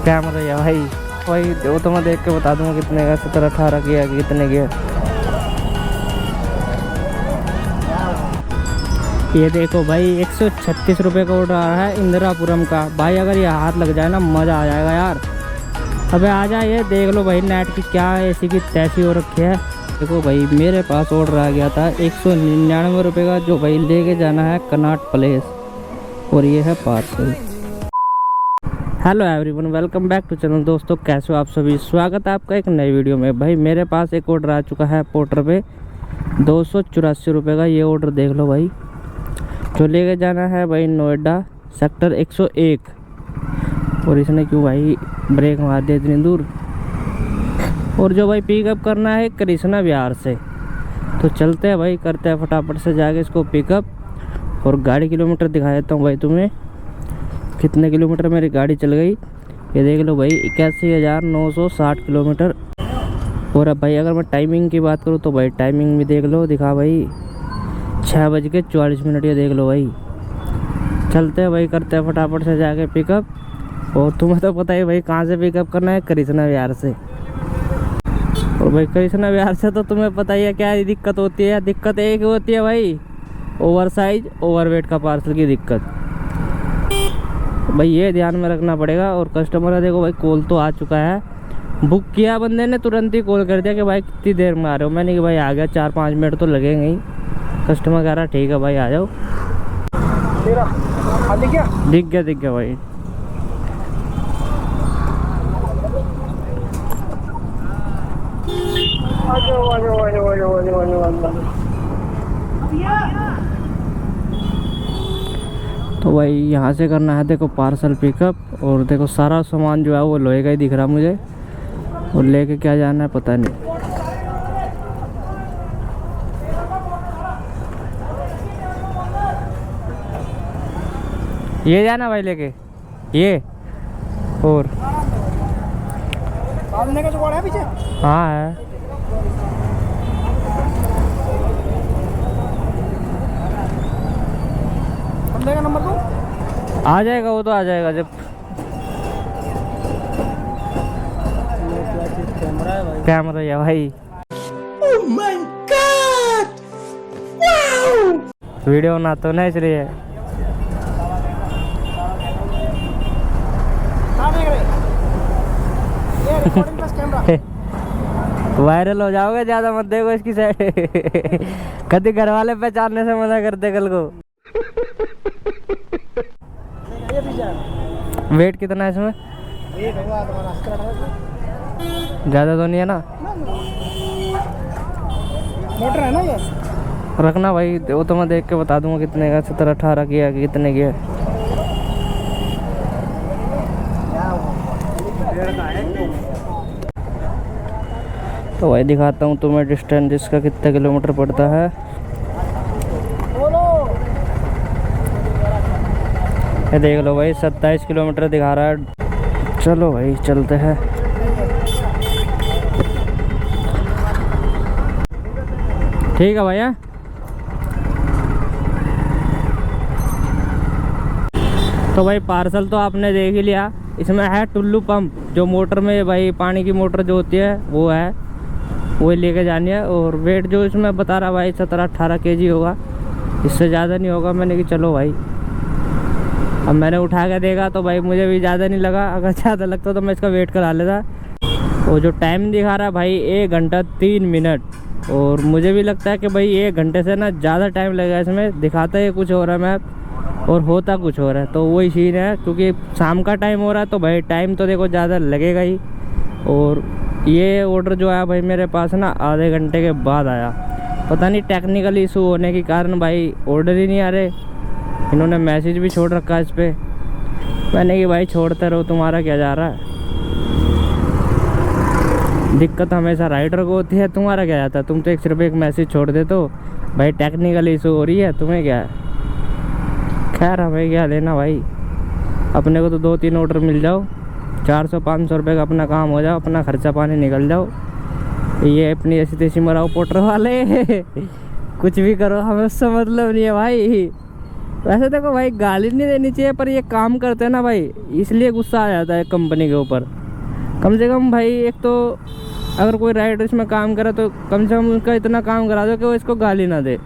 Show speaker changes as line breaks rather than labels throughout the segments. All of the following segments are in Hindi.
कैमरा है भाई, वही वो तो मैं देख के बता दूंगा कितने का, 17-18 की है कि कितने की है। ये देखो भाई 136 रुपये का ऑर्डर आ रहा है इंदिरापुरम का। भाई अगर ये हाथ लग जाए ना मज़ा आ जाएगा यार। अबे आ जाए, ये देख लो भाई नेट की क्या ऐसी की तैसी हो रखी है। देखो भाई मेरे पास ऑर्डर आ गया था 199 रुपये का, जो भाई लेके जाना है कनॉट प्लेस, और ये है parcel. Hello everyone, welcome back to channel. दोस्तों कैसे हो आप सभी, स्वागत है आपका एक नई वीडियो में। भाई मेरे पास एक ऑर्डर आ चुका है पोर्टर पे 284 रुपये का। ये ऑर्डर देख लो भाई, जो लेके जाना है भाई नोएडा सेक्टर 101। और इसने क्यों भाई ब्रेक मार दिया इतनी दूर। और जो भाई पिकअप करना है कृष्णा विहार से, तो चलते हैं भाई, करते हैं फटाफट से जाके इसको पिकअप। और गाड़ी किलोमीटर दिखा देता हूँ भाई तुम्हें, कितने किलोमीटर मेरी गाड़ी चल गई। ये देख लो भाई 81,960 किलोमीटर। और अब भाई अगर मैं टाइमिंग की बात करूँ तो भाई टाइमिंग भी देख लो, दिखा भाई 6:40। ये देख लो भाई। चलते हैं भाई, करते हैं फटाफट से जाके पिकअप। और तुम्हें तो पता ही भाई कहाँ से पिकअप करना है, कृष्णा विहार से। और भाई कृष्णा विहार से तो तुम्हें पता ही है क्या दिक्कत होती है। दिक्कत एक होती है भाई, ओवर साइज ओवरवेट का पार्सल की दिक्कत। भाई ये ध्यान में रखना पड़ेगा। और कस्टमर है देखो भाई, कॉल तो आ चुका है। बुक किया बंदे ने, तुरंत ही कॉल कर दिया कि भाई कितनी देर में आ रहे हो। मैंने कि भाई आ गया, 4-5 मिनट तो लगेंगे ही। कस्टमर कह रहा ठीक है भाई आ जाओ। दिख गया भाई। तो भाई यहाँ से करना है देखो पार्सल पिकअप। और देखो सारा सामान जो है वो लोहे का ही दिख रहा मुझे, और लेके क्या जाना है पता नहीं। ये जाना भाई लेके, ये और का जुगाड़ है पीछे। हाँ है। बंदे का नंबर दो, आ जाएगा वो तो आ जाएगा जब। कैमरा है भाई। Oh my God, wow. Video ना तो नहीं इसलिए वायरल हो जाओगे, ज्यादा मत देखो इसकी साइड। कभी घर वाले पहचानने से मना करते कल को। वेट कितना है इसमें? ज्यादा तो नहीं है ना? मोटर है ना ये? रखना भाई, वो तो मैं देख के बता दूंगा कितने का, 17-18 की है कि कितने की है। तो भाई दिखाता हूँ तुम्हें डिस्टेंस इसका कितना किलोमीटर पड़ता है। ये देख लो भाई 27 किलोमीटर दिखा रहा है। चलो भाई चलते हैं। ठीक है भैया। तो भाई पार्सल तो आपने देख ही लिया। इसमें है टुल्लू पंप, जो मोटर में भाई पानी की मोटर जो होती है वो है, वो लेके जानी है। और वेट जो इसमें बता रहा भाई 17-18 kg होगा, इससे ज़्यादा नहीं होगा। मैंने कि चलो भाई, अब मैंने उठा के देखा तो भाई मुझे भी ज़्यादा नहीं लगा। अगर ज़्यादा लगता तो मैं इसका वेट करा लेता। वो जो टाइम दिखा रहा है भाई 1 घंटा 3 मिनट, और मुझे भी लगता है कि भाई 1 घंटे से ना ज़्यादा टाइम लगेगा। इसमें दिखाता है कुछ हो रहा है मैप, और होता कुछ हो रहा है। तो वही सीन है, क्योंकि शाम का टाइम हो रहा है तो भाई टाइम तो देखो ज़्यादा लगेगा ही। और ये ऑर्डर जो आया भाई मेरे पास ना आधे घंटे के बाद आया। पता नहीं टेक्निकल इशू होने के कारण भाई ऑर्डर ही नहीं आ रहे। इन्होंने मैसेज भी छोड़ रखा है इस पर। मैंने कि भाई छोड़ते रहो, तुम्हारा क्या जा रहा है। दिक्कत हमेशा राइडर को होती है, तुम्हारा क्या जाता है। तुम तो सिर्फ एक मैसेज छोड़ देते हो भाई टेक्निकल इशू हो रही है, तुम्हें क्या है। खैर हमें क्या लेना भाई, अपने को तो 2-3 ऑर्डर मिल जाओ, 400-500 रुपये का अपना काम हो जाओ, अपना खर्चा पानी निकल जाओ। ये अपनी ऐसी तैसी मराओ पोटर वाले। कुछ भी करो, हमें उससे मतलब नहीं है भाई। वैसे देखो भाई गाली नहीं देनी चाहिए, पर ये काम करते हैं ना भाई, इसलिए गुस्सा आ जाता है कंपनी के ऊपर। कम से कम भाई एक तो अगर कोई राइडर इसमें काम करे तो कम से कम उसका इतना काम करा दो कि वो इसको गाली ना दे।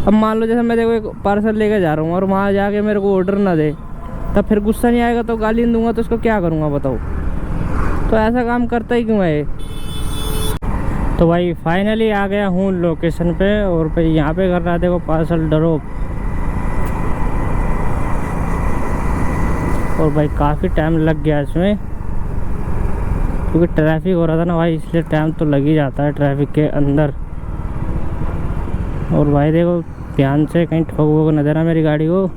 अब मान लो जैसे मैं देखो एक पार्सल लेके जा रहा हूँ और वहाँ जाके मेरे को ऑर्डर ना दे, तब फिर गुस्सा नहीं आएगा तो गाली नहीं दूंगा तो उसको क्या करूँगा बताओ। तो ऐसा काम करता ही क्यों है ये। तो भाई फाइनली आ गया हूँ लोकेशन पे, और भाई यहाँ पे कर रहा देखो पार्सल ड्रॉप। और भाई काफ़ी टाइम लग गया इसमें, क्योंकि ट्रैफिक हो रहा था ना भाई, इसलिए टाइम तो लग ही जाता है ट्रैफिक के अंदर। और भाई देखो ध्यान से कहीं ठोक वोक न देना मेरी गाड़ी को।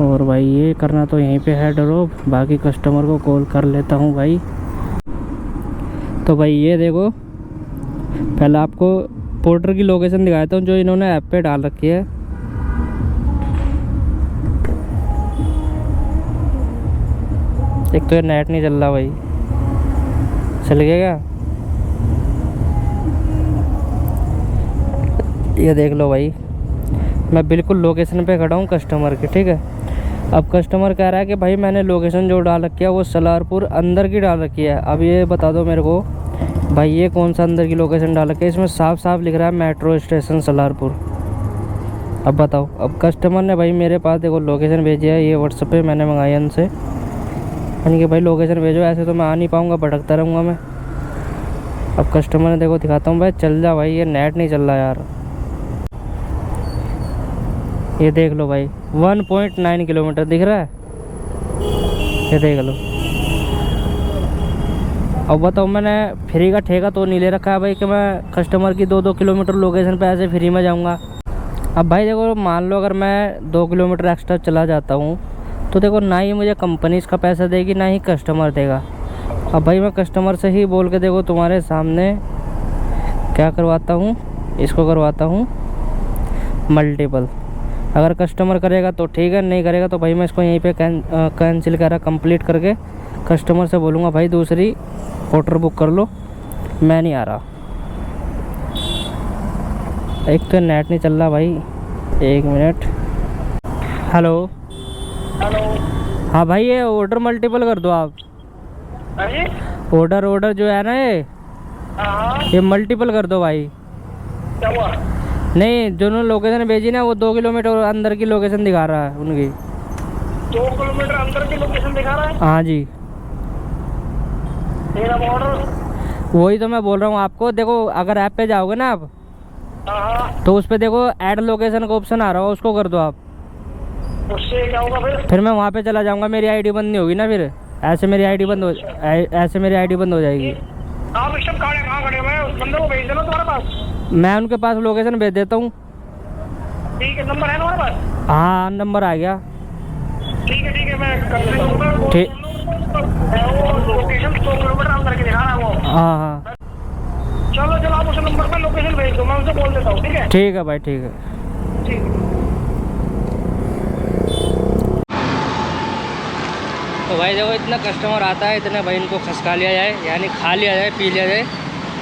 और भाई ये करना तो यहीं पे है ड्रॉप, बाकी कस्टमर को कॉल कर लेता हूँ भाई। तो भाई ये देखो पहले आपको पोर्टर की लोकेशन दिखाता हूँ जो इन्होंने ऐप पे डाल रखी है। एक तो ये नेट नहीं चल रहा भाई, चल गया क्या? ये देख लो भाई, मैं बिल्कुल लोकेशन पे खड़ा हूँ कस्टमर की, ठीक है। अब कस्टमर कह रहा है कि भाई मैंने लोकेशन जो डाल रखी है वो सलारपुर अंदर की डाल रखी है। अब ये बता दो मेरे को भाई ये कौन सा अंदर की लोकेशन डाल रखी है? इसमें साफ साफ लिख रहा है मेट्रो स्टेशन सलारपुर। अब बताओ, अब कस्टमर ने भाई मेरे पास देखो लोकेशन भेजी है, ये व्हाट्सएप पे मैंने मंगाई उनसे, यानी कि भाई लोकेशन भेजो, ऐसे तो मैं आ नहीं पाऊँगा, भटकता रहूँगा मैं। अब कस्टमर ने देखो दिखाता हूँ भाई, चल जा भाई, ये नेट नहीं चल रहा यार। ये देख लो भाई 1.9 किलोमीटर दिख रहा है, ये देख लो। अब बताओ मैंने फ्री का ठेका तो नहीं ले रखा है भाई कि मैं कस्टमर की 2-2 किलोमीटर लोकेशन पे ऐसे फ्री में जाऊंगा। अब भाई देखो मान लो अगर मैं 2 किलोमीटर एक्स्ट्रा चला जाता हूँ तो देखो ना ही मुझे कंपनी इसका पैसा देगी ना ही कस्टमर देगा। अब भाई मैं कस्टमर से ही बोल के देखो तुम्हारे सामने क्या करवाता हूँ, इसको करवाता हूँ मल्टीपल। अगर कस्टमर करेगा तो ठीक है, नहीं करेगा तो भाई मैं इसको यहीं पे कैंसिल करा कंप्लीट करके कस्टमर से बोलूँगा भाई दूसरी ऑर्डर बुक कर लो, मैं नहीं आ रहा। एक तो नेट नहीं चल रहा भाई, 1 मिनट। Hello
hello.
हाँ भाई ये ऑर्डर मल्टीपल कर दो आप।
अरे
ऑर्डर जो है ना ये मल्टीपल कर दो भाई।
क्या हुआ?
नहीं जो उन्होंने लोकेशन भेजी ना वो 2 किलोमीटर अंदर की लोकेशन दिखा रहा है उनकी।
2 किलोमीटर अंदर की लोकेशन दिखा रहा है?
हाँ जी,
मेरा ऑर्डर
वही तो मैं बोल रहा हूँ आपको। देखो अगर ऐप पे जाओगे ना आप
हाँ,
तो उस पे देखो ऐड लोकेशन का ऑप्शन आ रहा हो, उसको कर दो आप।
उससे क्या होगा
फिर मैं वहाँ पे चला जाऊँगा, मेरी आईडी बंद नहीं होगी ना फिर। ऐसे मेरी आईडी बंद हो जाएगी।
आप इस टाइम कहाँ खड़े हुए हैं? उस बंदे को भेज देना तुम्हारे पास।
मैं उनके पास लोकेशन भेज देता हूँ।
ठीक है, नंबर है तुम्हारे पास?
हाँ नंबर आ गया।
ठीक है मैं कर दूंगा।
ठीक,
वो लोकेशन 2 किलोमीटर अंदर की दिखा रहा है वो।
हाँ
चलो आप उस नंबर पर लोकेशन भेज दो, मैं उनसे बोल देता हूँ। ठीक है?
ठीक है भाई, ठीक है।
ठीक है।
तो भाई देखो इतना कस्टमर आता है, इतने भाई इनको खसका लिया जाए, यानी खा लिया जाए, पी लिया जाए।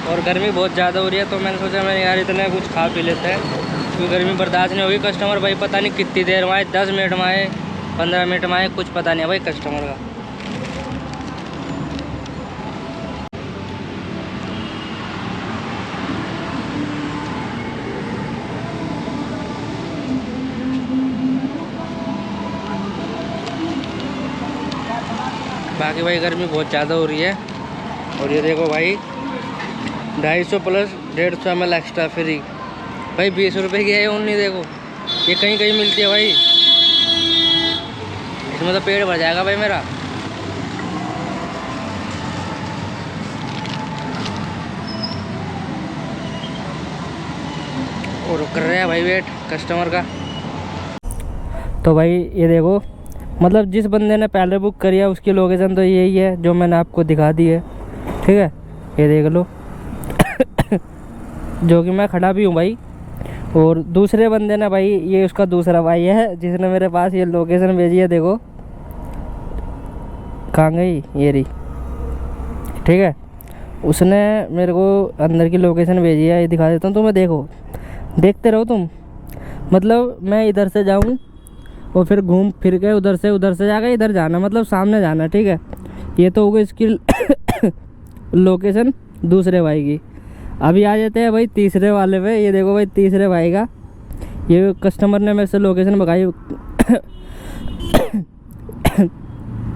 और गर्मी बहुत ज़्यादा हो रही है तो मैंने सोचा मैं यार इतने कुछ खा पी लेते हैं, क्योंकि गर्मी बर्दाश्त नहीं होगी। कस्टमर भाई पता नहीं कितनी देर में आए, 10 मिनट में आए, 15 मिनट में आए, कुछ पता नहीं है भाई कस्टमर का। बाकी भाई गर्मी बहुत ज़्यादा हो रही है। और ये देखो भाई 250 प्लस 150 ml एक्स्ट्रा फ्री भाई, 20 रुपये की है ओनली। देखो ये कहीं कहीं मिलती है भाई, इसमें तो पेट भर जाएगा भाई मेरा। और कर रहे हैं भाई वेट कस्टमर का। तो भाई ये देखो मतलब जिस बंदे ने पहले बुक करी है उसकी लोकेशन तो यही है जो मैंने आपको दिखा दी है, ठीक है। ये देख लो जो कि मैं खड़ा भी हूँ भाई। और दूसरे बंदे ने भाई, ये उसका दूसरा भाई है जिसने मेरे पास ये लोकेशन भेजी है। देखो कहाँ गई, ये रही, ठीक है। उसने मेरे को अंदर की लोकेशन भेजी है, ये दिखा देता हूँ तुम्हें। देखो देखते रहो तुम, मतलब मैं इधर से जाऊँ और फिर घूम फिर के उधर से जाकर इधर जाना, मतलब सामने जाना, ठीक है। ये तो हो गई इसकी लोकेशन दूसरे भाई की। अभी आ जाते हैं भाई तीसरे वाले पे। ये देखो भाई तीसरे भाई का, ये कस्टमर ने मेरे से लोकेशन मंगाई।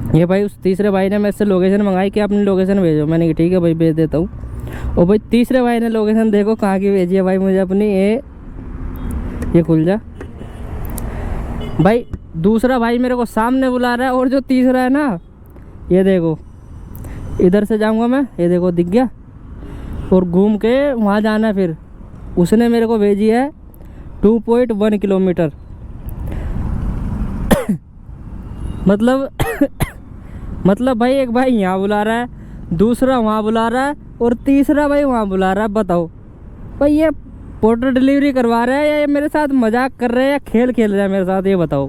ये भाई उस तीसरे भाई ने मेरे से लोकेशन मंगाई कि अपनी लोकेशन भेजो। मैंने कहा ठीक है भाई भेज देता हूँ। और भाई तीसरे भाई ने लोकेशन देखो कहाँ की भेजी है भाई मुझे अपनी। ये खुल जा भाई। दूसरा भाई मेरे को सामने बुला रहा है और जो तीसरा है ना, ये देखो इधर से जाऊंगा मैं, ये देखो दिख गया, और घूम के वहाँ जाना है। फिर उसने मेरे को भेजी है 2.1 किलोमीटर। मतलब भाई एक भाई यहाँ बुला रहा है, दूसरा वहाँ बुला रहा है और तीसरा भाई वहाँ बुला रहा है। बताओ भाई ये पोर्टर डिलीवरी करवा रहा है या ये मेरे साथ मजाक कर रहे हैं या खेल खेल रहा है मेरे साथ, ये बताओ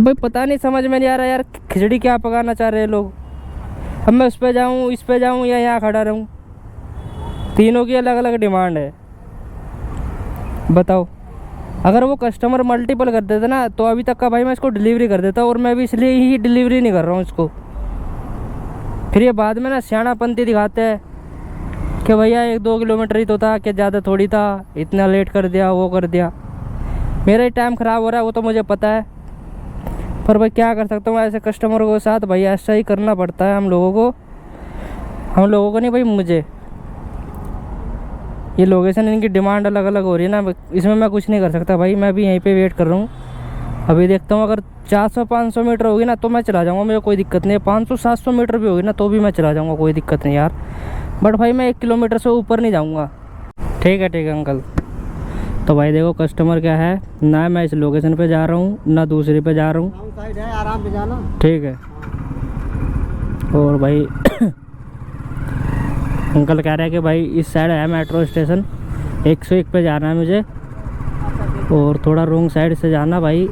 भाई। पता नहीं, समझ में नहीं आ रहा यार, खिचड़ी क्या पकाना चाह रहे हैं लोग। अब मैं उस पर जाऊँ, इस पर जाऊँ या यहाँ खड़ा रहूँ, तीनों की अलग अलग डिमांड है। बताओ अगर वो कस्टमर मल्टीपल कर देते ना तो अभी तक का भाई मैं इसको डिलीवरी कर देता, और मैं भी इसलिए ही डिलीवरी नहीं कर रहा हूँ इसको। फिर ये बाद में ना सियाणापंती दिखाते हैं कि भैया 1-2 किलोमीटर ही तो था, कि ज़्यादा थोड़ी था, इतना लेट कर दिया, वो कर दिया। मेरा ही टाइम ख़राब हो रहा है वो तो मुझे पता है, पर भाई क्या कर सकता हूँ ऐसे कस्टमरों के साथ। भाई ऐसा ही करना पड़ता है हम लोगों को नहीं भाई, मुझे। ये लोकेशन इनकी डिमांड अलग अलग हो रही है ना, इसमें मैं कुछ नहीं कर सकता भाई। मैं भी यहीं पे वेट कर रहा हूँ। अभी देखता हूँ अगर 400-500 मीटर होगी ना तो मैं चला जाऊँगा, मुझे कोई दिक्कत नहीं है। 500-700 मीटर भी होगी ना तो भी मैं चला जाऊँगा, कोई दिक्कत नहीं यार। बट भाई मैं 1 किलोमीटर से ऊपर नहीं जाऊँगा। ठीक है अंकल। तो भाई देखो कस्टमर क्या है ना, मैं इस लोकेशन पे जा रहा हूँ ना दूसरी पे जा रहा हूँ,
साइड है, आराम से जाना।
ठीक है। और भाई अंकल कह रहे हैं कि भाई इस साइड है मेट्रो स्टेशन, 101 पे जाना है मुझे, और थोड़ा रोंग साइड से जाना भाई,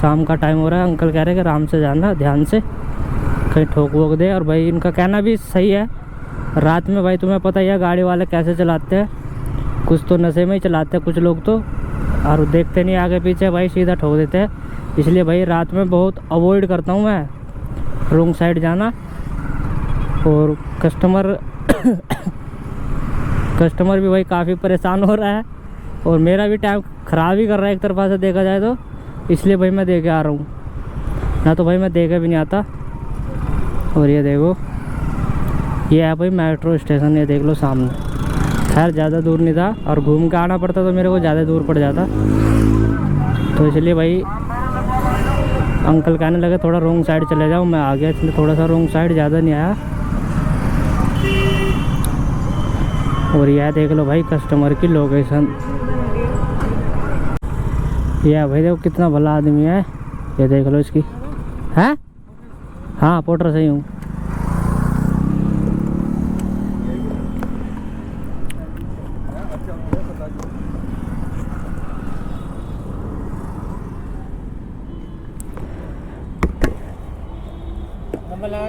शाम का टाइम हो रहा है। अंकल कह रहे हैं कि आराम से जाना, ध्यान से, कहीं ठोक वोक दे। और भाई इनका कहना भी सही है, रात में भाई तुम्हें पता ही है गाड़ी वाले कैसे चलाते हैं, कुछ तो नशे में ही चलाते हैं कुछ लोग तो, और देखते नहीं आगे पीछे भाई, सीधा ठोक देते हैं। इसलिए भाई रात में बहुत अवॉइड करता हूँ मैं रोंग साइड जाना। और कस्टमर भी भाई काफ़ी परेशान हो रहा है, और मेरा भी टाइम ख़राब ही कर रहा है एक तरफा से देखा जाए तो, इसलिए भाई मैं दे के आ रहा हूँ, ना तो भाई मैं दे के भी नहीं आता। और ये देखो ये है भाई मेट्रो स्टेशन, ये देख लो सामने। खैर ज़्यादा दूर नहीं था, और घूम के आना पड़ता तो मेरे को ज़्यादा दूर पड़ जाता, तो इसलिए भाई अंकल कहने लगे थोड़ा रोंग साइड चले जाओ। मैं आ गया, इसलिए थोड़ा सा रोंग साइड, ज़्यादा नहीं आया। और यह देख लो भाई कस्टमर की लोकेशन। यह भाई देखो कितना भला आदमी है, ये देख लो इसकी है। हाँ पोर्टर सही हूँ।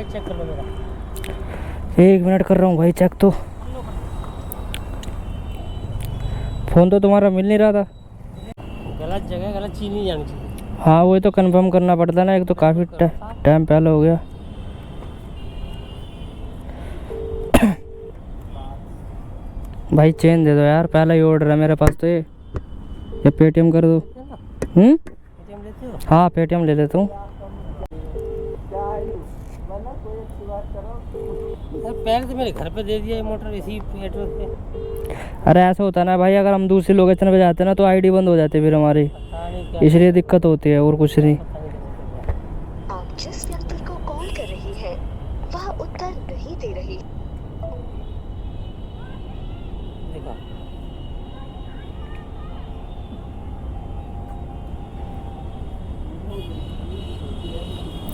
चेक कर लो मेरा।
1 मिनट कर रहा हूँ भाई चेक। तो फ़ोन तो तुम्हारा मिल नहीं रहा था।
गलत जगह गलत चीज़ नहीं जानी चाहिए।
हाँ वही तो कंफर्म करना पड़ता है ना, एक तो काफ़ी टाइम पहले हो गया। भाई चेन दे दो यार, पहला ही ऑर्डर है मेरे पास तो ये पेटीएम कर दो।
पेटीएम लेते हो?
हाँ पेटीएम ले लेता हूँ।
पहले तो मेरे घर पे दे दिया ये मोटर, इसी एड्रेस पे।
अरे ऐसा होता है ना भाई, अगर हम दूसरी लोकेशन पे जाते हैं ना तो आईडी बंद हो जाती है फिर हमारी, इसलिए दिक्कत होती है और कुछ नहीं।
आप जिस व्यक्ति को कॉल कर रही है वह उत्तर नहीं दे रही।
देखा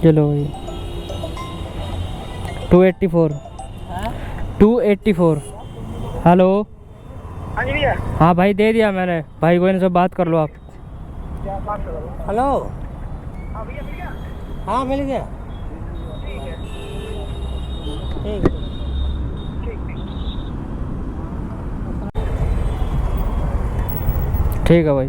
चलो भाई 284 284। हेलो
हाँ जी भैया।
हाँ भाई दे दिया मैंने, भाई को इनसे बात कर लो आप।
क्या बात कर रहा हूँ?
हेलो।
हाँ भैया मिल गया?
हाँ मिल गया।
ठीक है
ठीक है।
ठीक।
ठीक है भाई।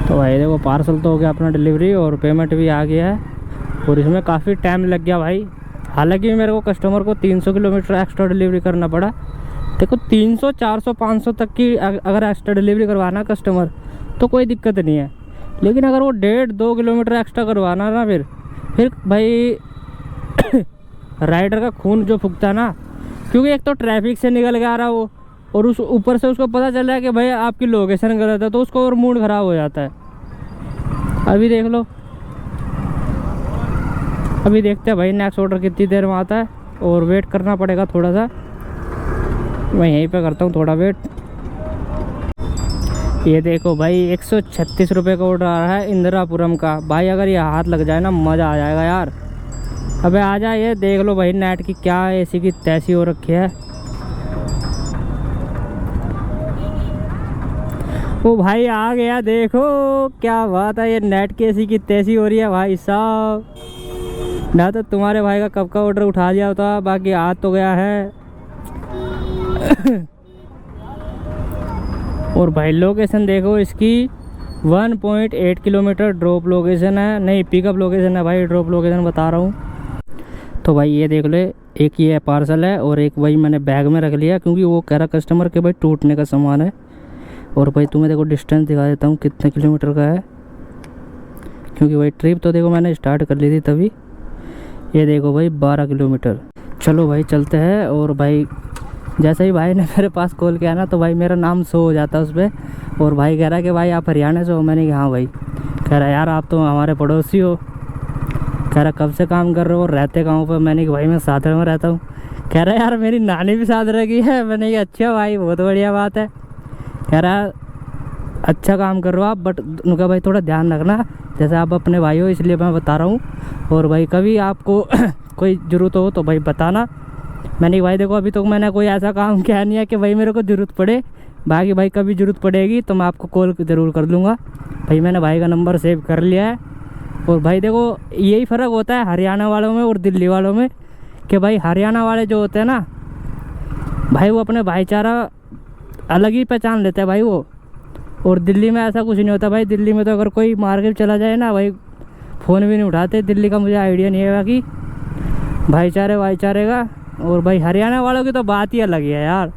तो भाई देखो पार्सल तो हो गया अपना डिलीवरी और पेमेंट भी आ गया है और इसमें काफ़ी टाइम लग गया भाई। हालांकि मेरे को कस्टमर को 300 किलोमीटर एक्स्ट्रा डिलीवरी करना पड़ा। देखो 300 400 500 तक की अगर एक्स्ट्रा डिलीवरी करवाना कस्टमर तो कोई दिक्कत नहीं है, लेकिन अगर वो 1.5-2 किलोमीटर एक्स्ट्रा करवाना ना फिर भाई राइडर का खून जो फूकता है ना, क्योंकि एक तो ट्रैफिक से निकल के आ रहा वो और उस ऊपर से उसको पता चल रहा है कि भाई आपकी लोकेशन गलत है, तो उसको और मूड ख़राब हो जाता है। अभी देख लो, अभी देखते हैं भाई नेक्स्ट ऑर्डर कितनी देर में आता है और वेट करना पड़ेगा थोड़ा सा। मैं यहीं पे करता हूँ थोड़ा वेट। ये देखो भाई 136 रुपये का ऑर्डर आ रहा है इंदिरापुरम का। भाई अगर ये हाथ लग जाए ना मज़ा आ जाएगा यार। अबे आ जाए, ये देख लो भाई नेट की क्या एसी की तैसी हो रखी है। ओ भाई आ गया, देखो क्या बात है, ये नेट की एसी की तैसी हो रही है भाई साहब। ना तो तुम्हारे भाई का कब का ऑर्डर उठा लिया होता, बाकी आ तो गया है। और भाई लोकेशन देखो इसकी 1.8 किलोमीटर ड्रॉप लोकेशन है, नहीं पिकअप लोकेशन है भाई, ड्रॉप लोकेशन बता रहा हूँ। तो भाई ये देख ले, एक ये पार्सल है और एक भाई मैंने बैग में रख लिया, क्योंकि वो कह रहा कस्टमर के भाई टूटने का सामान है। और भाई तुम्हें देखो डिस्टेंस दिखा देता हूँ कितने किलोमीटर का है, क्योंकि भाई ट्रिप तो देखो मैंने स्टार्ट कर ली थी तभी। ये देखो भाई 12 किलोमीटर। चलो भाई चलते हैं। और भाई जैसे ही भाई ने मेरे पास कॉल किया ना, तो भाई मेरा नाम शो हो जाता है उस पर। और भाई कह रहा है कि भाई आप हरियाणा से हो। मैंने कहा हाँ भाई। कह रहा यार आप तो हमारे पड़ोसी हो। कह रहा कब से काम कर रहे हो और रहते गाँव पर। मैंने कहा भाई मैं सादर में रहता हूँ। कह रहा यार मेरी नानी भी सादर की है। मैंने कहा अच्छा भाई बहुत बढ़िया बात है। कह रहा अच्छा काम कर रहे हो आप, बट उनका भाई थोड़ा ध्यान रखना, जैसे आप अपने भाई हो इसलिए मैं बता रहा हूँ। और भाई कभी आपको कोई ज़रूरत हो तो भाई बताना। मैंने भाई देखो अभी तो मैंने कोई ऐसा काम किया नहीं है कि भाई मेरे को ज़रूरत पड़े, बाकी भाई कभी ज़रूरत पड़ेगी तो मैं आपको कॉल ज़रूर कर लूँगा। भाई मैंने भाई का नंबर सेव कर लिया है। और भाई देखो यही फ़र्क होता है हरियाणा वालों में और दिल्ली वालों में, कि भाई हरियाणा वाले जो होते हैं ना भाई, वो अपने भाईचारा अलग ही पहचान लेते हैं भाई वो। और दिल्ली में ऐसा कुछ नहीं होता भाई। दिल्ली में तो अगर कोई मार्केट चला जाए ना भाई, फ़ोन भी नहीं उठाते। दिल्ली का मुझे आइडिया नहीं है कि भाईचारे का। और भाई हरियाणा वालों की तो बात ही अलग है यार।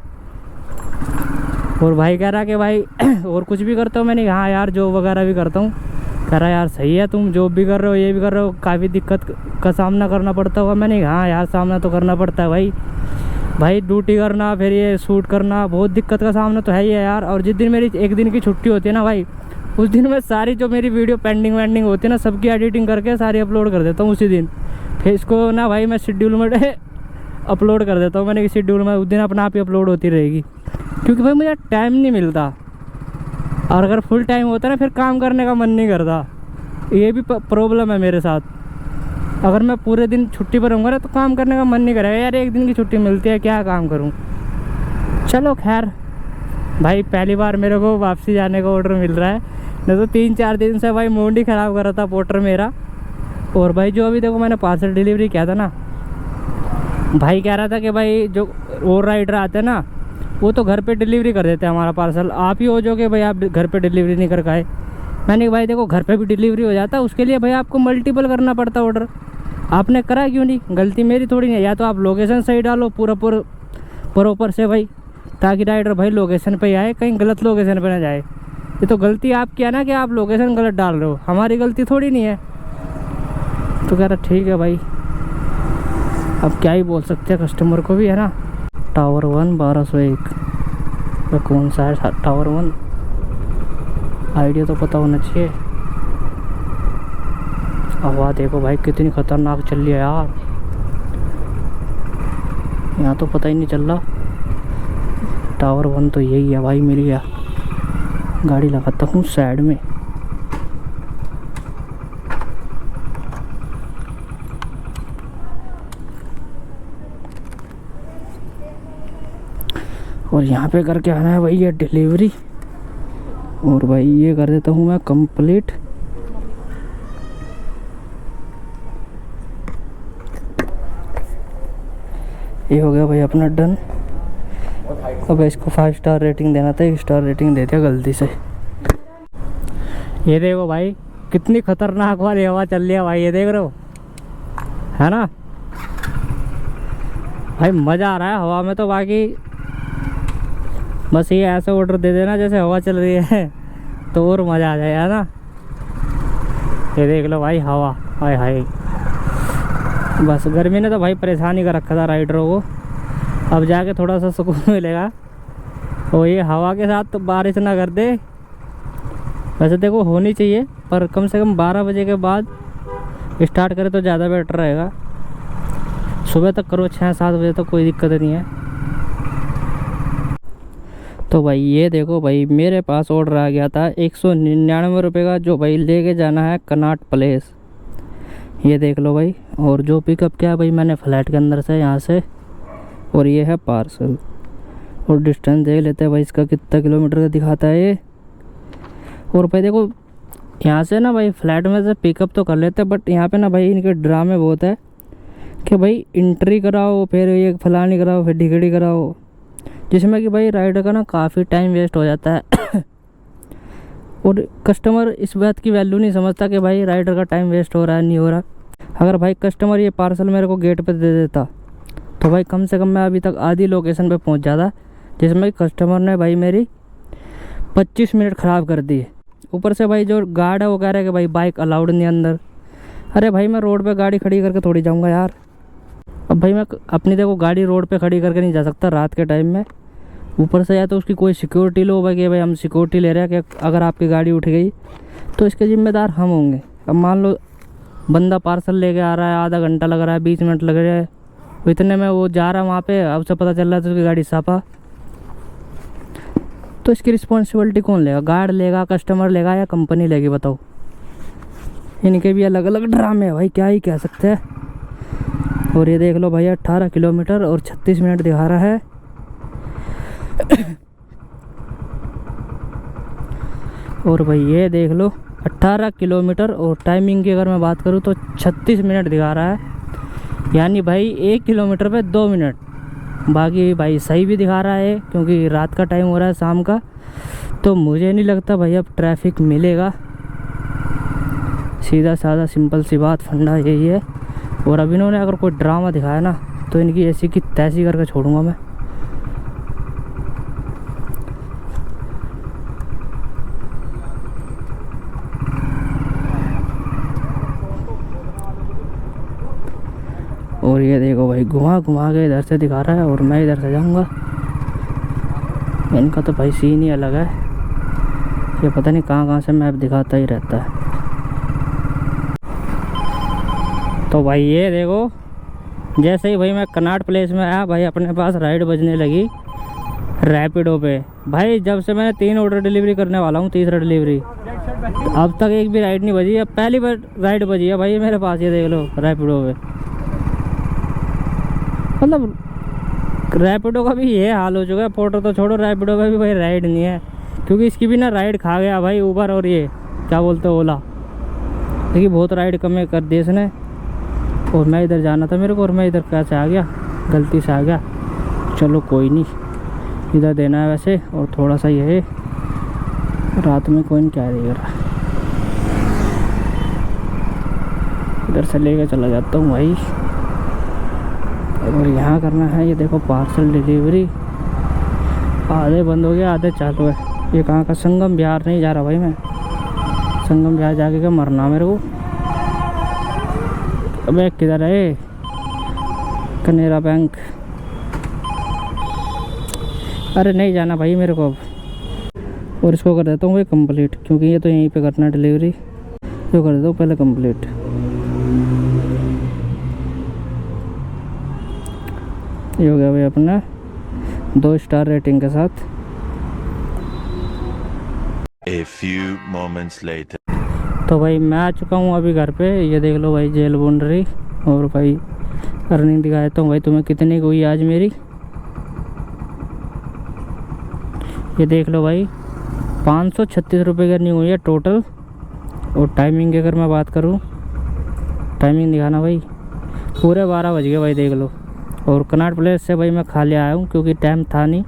और भाई कह रहा कि भाई और कुछ भी करता हूँ। मैंने हाँ यार जॉब वगैरह भी करता हूँ। कह रहा यार सही है, तुम जॉब भी कर रहे हो ये भी कर रहे हो, काफ़ी दिक्कत का सामना करना पड़ता होगा। मैंने हाँ यार सामना तो करना पड़ता है भाई ड्यूटी करना, फिर ये शूट करना, बहुत दिक्कत का सामना तो है ही है यार। और जिस दिन मेरी एक दिन की छुट्टी होती है ना भाई, उस दिन मैं सारी जो मेरी वीडियो पेंडिंग वेंडिंग होती है ना, सबकी एडिटिंग करके सारी अपलोड कर देता हूँ उसी दिन। फिर इसको ना भाई मैं शेड्यूल में अपलोड कर देता हूँ। मैंने शेड्यूल में उस दिन अपने आप ही अपलोड होती रहेगी, क्योंकि भाई मुझे टाइम नहीं मिलता। और अगर फुल टाइम होता ना फिर काम करने का मन नहीं करता। ये भी प्रॉब्लम है मेरे साथ। अगर मैं पूरे दिन छुट्टी पर रहूँगा ना तो काम करने का मन नहीं करेगा यार। एक दिन की छुट्टी मिलती है, क्या काम करूँ। चलो खैर भाई, पहली बार मेरे को वापसी जाने का ऑर्डर मिल रहा है, नहीं तो 3-4 दिन से भाई मूड ही ख़राब कर रहा था पोर्टर मेरा। और भाई जो अभी देखो मैंने पार्सल डिलीवरी किया था ना, भाई कह रहा था कि भाई जो और राइडर आते हैं ना वो तो घर पे डिलीवरी कर देते हैं हमारा पार्सल, आप ही हो जो कि भाई आप घर पे डिलीवरी नहीं कर पाए। मैंने भाई देखो घर पे भी डिलीवरी हो जाता है, उसके लिए भाई आपको मल्टीपल करना पड़ता ऑर्डर। आपने करा क्यों नहीं, गलती मेरी थोड़ी नहीं है। या तो आप लोकेशन सही डालो पूरा प्रॉपर से भाई, ताकि राइडर भाई लोकेशन पे ही आए, कहीं गलत लोकेशन पे ना जाए। ये तो गलती आपकी है ना कि आप लोकेशन गलत डाल रहे हो, हमारी गलती थोड़ी नहीं है। तो कह रहा ठीक है भाई, अब क्या ही बोल सकते हैं, कस्टमर को भी है ना। टावर 1 1201 तो कौन सा है टावर 1, आइडिया तो पता होना चाहिए। हवा देखो भाई कितनी खतरनाक चल रही है यार, यहाँ तो पता ही नहीं चल रहा। टावर 1 तो यही है भाई। मिल गया, गाड़ी लगाता हूँ साइड में। और यहाँ पे करके आना है भाई ये डिलीवरी। और भाई ये कर देता हूँ मैं कंप्लीट। ये हो गया भाई अपना डन। अब इसको 5 स्टार रेटिंग देना था, 1 स्टार रेटिंग दे दिया गलती से। ये देखो भाई कितनी खतरनाक वाली हवा चल रही है भाई, ये देख रहे हो है ना भाई, मज़ा आ रहा है हवा में तो। बाकी बस ये ऐसे ऑर्डर दे देना जैसे हवा चल रही है तो और मज़ा आ जाएगा ना। ये देख लो भाई हवा, हाय हाय। बस गर्मी ने तो भाई परेशान ही कर रखा था राइडरों को, अब जाके थोड़ा सा सुकून मिलेगा। और ये हवा के साथ तो बारिश ना कर दे, वैसे देखो होनी चाहिए पर कम से कम 12 बजे के बाद स्टार्ट करें तो ज़्यादा बेटर रहेगा। सुबह तक करो 6-7 बजे तक कोई दिक्कत नहीं है। तो भाई ये देखो भाई मेरे पास ऑर्डर आ गया था 199 रुपये का, जो भाई लेके जाना है कनॉट प्लेस। ये देख लो भाई, और जो पिकअप किया भाई मैंने फ्लैट के अंदर से यहाँ से, और ये है पार्सल। और डिस्टेंस देख लेते हैं भाई इसका कितना किलोमीटर का दिखाता है ये। और भाई देखो यहाँ से ना भाई फ्लैट में से पिकअप तो कर लेते हैं, बट यहाँ पे ना भाई इनके ड्रामे बहुत है कि भाई एंट्री कराओ, फिर ये फलानी कराओ, फिर टिकट कराओ, जिसमें कि भाई राइडर का ना काफ़ी टाइम वेस्ट हो जाता है। और कस्टमर इस बात की वैल्यू नहीं समझता कि भाई राइडर का टाइम वेस्ट हो रहा है नहीं हो रहा। अगर भाई कस्टमर ये पार्सल मेरे को गेट पे दे देता तो भाई कम से कम मैं अभी तक आधी लोकेशन पे पहुंच जाता, जिसमें कस्टमर ने भाई मेरी 25 मिनट ख़राब कर दी। ऊपर से भाई जो गार्ड है वो कह रहा है कि भाई बाइक अलाउड नहीं अंदर। अरे भाई मैं रोड पे गाड़ी खड़ी करके थोड़ी जाऊंगा यार। अब भाई मैं अपनी देखो गाड़ी रोड पे खड़ी करके नहीं जा सकता रात के टाइम में। ऊपर से या तो उसकी कोई सिक्योरिटी लो भाई कि भाई हम सिक्योरिटी ले रहे हैं कि अगर आपकी गाड़ी उठ गई तो इसके ज़िम्मेदार हम होंगे। अब मान लो बंदा पार्सल लेके आ रहा है, आधा घंटा लग रहा है, 20 मिनट लग रहे हैं, इतने में वो जा रहा है वहाँ पे, अब से पता चल रहा है तो उसकी गाड़ी सापा, तो इसकी रिस्पॉन्सिबिलिटी कौन लेगा? गार्ड लेगा, कस्टमर लेगा या कंपनी लेगी? बताओ। इनके भी अलग अलग ड्रामे है भाई, क्या ही कह सकते हैं। और ये देख लो भाई 18 किलोमीटर और 36 मिनट दिखा रहा है। और भाई ये देख लो 18 किलोमीटर और टाइमिंग की अगर मैं बात करूँ तो 36 मिनट दिखा रहा है, यानी भाई 1 किलोमीटर पे 2 मिनट। बाकी भाई सही भी दिखा रहा है क्योंकि रात का टाइम हो रहा है, शाम का, तो मुझे नहीं लगता भाई अब ट्रैफिक मिलेगा। सीधा साधा सिंपल सी बात, फंडा यही है। और अब इन्होंने अगर कोई ड्रामा दिखाया ना तो इनकी ऐसी की तैसी करके छोड़ूंगा मैं। और ये देखो भाई घुमा घुमा के इधर से दिखा रहा है और मैं इधर से जाऊंगा। इनका तो भाई सीन ही अलग है, ये पता नहीं कहाँ से मैप दिखाता ही रहता है। तो भाई ये देखो जैसे ही भाई मैं कनॉट प्लेस में आया भाई अपने पास राइड बजने लगी रैपिडो पे। भाई जब से मैंने 3 ऑर्डर डिलीवरी करने वाला हूँ, तीसरा डिलीवरी, अब तक एक भी राइड नहीं बजी है। पहली बार राइड बजी है भाई मेरे पास, ये देख लो रैपिडो पे। मतलब रैपिडो का भी ये हाल हो चुका है, फोटो तो छोड़ो, रैपिडो का भी भाई राइड नहीं है, क्योंकि इसकी भी ना राइड खा गया भाई ऊबर और ये क्या बोलते हैं ओला। देखिए बहुत राइड कम कर दी इसने। और मैं इधर जाना था मेरे को, और मैं इधर कैसे आ गया, गलती से आ गया। चलो कोई नहीं, इधर देना है वैसे। और थोड़ा सा ये रात में कोई नहीं क्या देख रहा, इधर से लेके चला जाता हूँ भाई। और यहाँ करना है, ये देखो पार्सल डिलीवरी, आधे बंद हो गया आधे चालू है। ये कहाँ का संगम बिहार नहीं जा रहा भाई मैं, संगम बिहार जाके क्या मरना मेरे को। अबे किधर है? कनेरा बैंक। अरे नहीं जाना भाई मेरे को अब। और इसको कर देता हूँ भाई कंप्लीट, क्योंकि ये तो यहीं पे करना है डिलीवरी। तो कर देता हूँ पहले कंप्लीट। ये हो गया भाई अपना 2 स्टार रेटिंग के साथ।
A few moments later.
तो भाई मैं आ चुका हूँ अभी घर पे। ये देख लो भाई जेल बाउंड्री। और भाई अर्निंग दिखा देता हूँ भाई तुम्हें कितनी हुई आज मेरी। ये देख लो भाई 536 रुपये की अर्निंग हुई है टोटल। और टाइमिंग की अगर मैं बात करूँ, टाइमिंग दिखाना भाई, पूरे 12 बज गए भाई देख लो। और कनॉट प्लेस से भाई मैं खा ले आया हूँ क्योंकि टाइम था नहीं,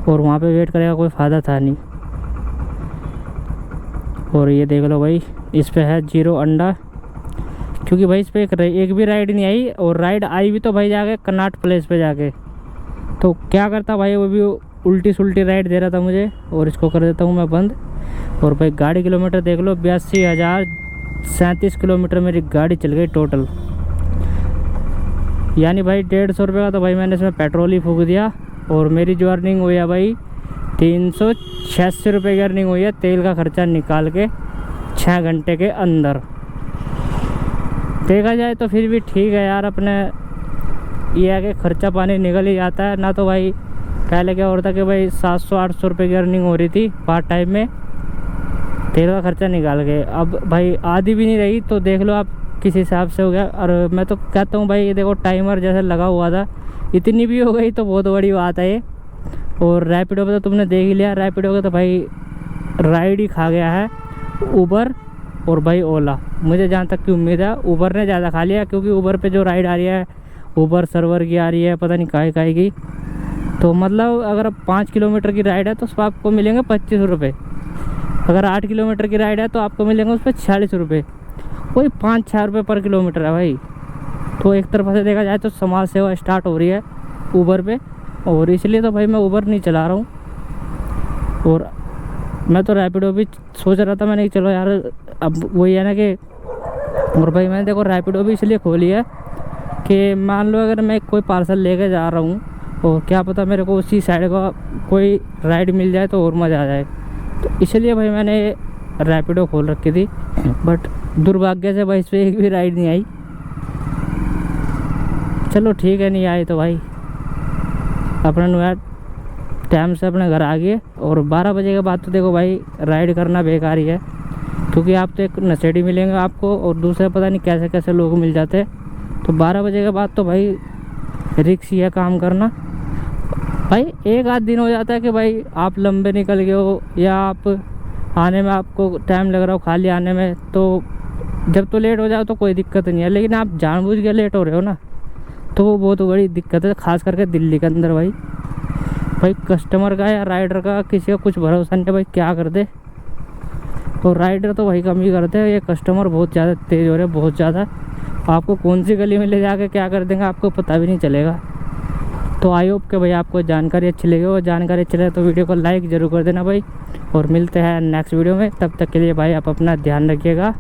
और वहाँ पे वेट करेगा कोई फ़ायदा था नहीं। और ये देख लो भाई, इस पे है 0 अंडा, क्योंकि भाई इस पे एक भी राइड नहीं आई, और राइड आई भी तो भाई जाके कनाट प्लेस पे जाके, तो क्या करता भाई, वो भी उल्टी सुल्टी राइड दे रहा था मुझे। और इसको कर देता हूँ मैं बंद। और भाई गाड़ी किलोमीटर देख लो, 82,037 किलोमीटर मेरी गाड़ी चल गई टोटल। यानी भाई 150 रुपये का तो भाई मैंने इसमें पेट्रोल ही फूक दिया। और मेरी जो अर्निंग हुई है भाई 386 रुपये की अर्निंग हुई है, तेल का खर्चा निकाल के 6 घंटे के अंदर। देखा जाए तो फिर भी ठीक है यार, अपने ये है कि खर्चा पानी निकल ही जाता है। ना तो भाई पहले क्या होता कि भाई 700-800 रुपये की अर्निंग हो रही थी पार्ट टाइम में, तेल का खर्चा निकाल के। अब भाई आधी भी नहीं रही, तो देख लो आप किस हिसाब से हो गया। और मैं तो कहता हूँ भाई, ये देखो टाइमर जैसे लगा हुआ था, इतनी भी हो गई तो बहुत बड़ी बात है ये। और रैपिडो पे तो तुमने देख ही लिया, रैपिडो का तो भाई राइड ही खा गया है उबर और भाई ओला। मुझे जहाँ तक की उम्मीद है उबर ने ज़्यादा खा लिया, क्योंकि उबर पे जो राइड आ रही है उबर सर्वर की आ रही है, पता नहीं काहे की। तो मतलब अगर 5 किलोमीटर की राइड है तो उस पर आपको मिलेंगे 25 रुपये, अगर 8 किलोमीटर की राइड है तो आपको मिलेंगे उस पर 46 रुपये, वही 5-6 रुपये पर किलोमीटर है भाई। तो एक तरफ से देखा जाए तो समाज सेवा स्टार्ट हो रही है उबर पे, और इसलिए तो भाई मैं उबर नहीं चला रहा हूँ। और मैं तो रैपिडो भी सोच रहा था, मैंने कि चलो यार अब वही है ना कि, और भाई मैंने देखो रैपिडो भी इसलिए खोली है कि मान लो अगर मैं कोई पार्सल लेके जा रहा हूँ और क्या पता मेरे को उसी साइड का कोई राइड मिल जाए तो और मज़ा आ जाए, तो इसलिए भाई मैंने रैपिडो खोल रखी थी। बट दुर्भाग्य से भाई इस पर एक भी राइड नहीं आई। चलो ठीक है, नहीं आई तो भाई अपना नुआ टाइम से अपने घर आ गए। और 12 बजे के बाद तो देखो भाई राइड करना बेकार ही है, क्योंकि आप तो एक नशेड़ी मिलेंगे आपको, और दूसरे पता नहीं कैसे कैसे लोग मिल जाते हैं। तो 12 बजे के बाद तो भाई रिक्स ही है काम करना। भाई एक आध दिन हो जाता है कि भाई आप लंबे निकल गए हो, या आप आने में आपको टाइम लग रहा हो खाली आने में, तो जब तो लेट हो जाओ तो कोई दिक्कत नहीं है। लेकिन आप जानबूझ के लेट हो रहे हो ना, तो वो बहुत बड़ी दिक्कत है, खास करके दिल्ली के अंदर। भाई कस्टमर का या राइडर का किसी का कुछ भरोसा नहीं है भाई, क्या कर दे। तो राइडर तो भाई कम ही करते हैं, ये कस्टमर बहुत ज़्यादा तेज़ हो रहे हैं, बहुत ज़्यादा। आपको कौन सी गली में ले जाके क्या कर देंगे आपको पता भी नहीं चलेगा। तो आई होप कि भाई आपको जानकारी अच्छी लगी हो। जानकारी अच्छी लगे तो वीडियो को लाइक ज़रूर कर देना भाई, और मिलते हैं नेक्स्ट वीडियो में। तब तक के लिए भाई आप अपना ध्यान रखिएगा।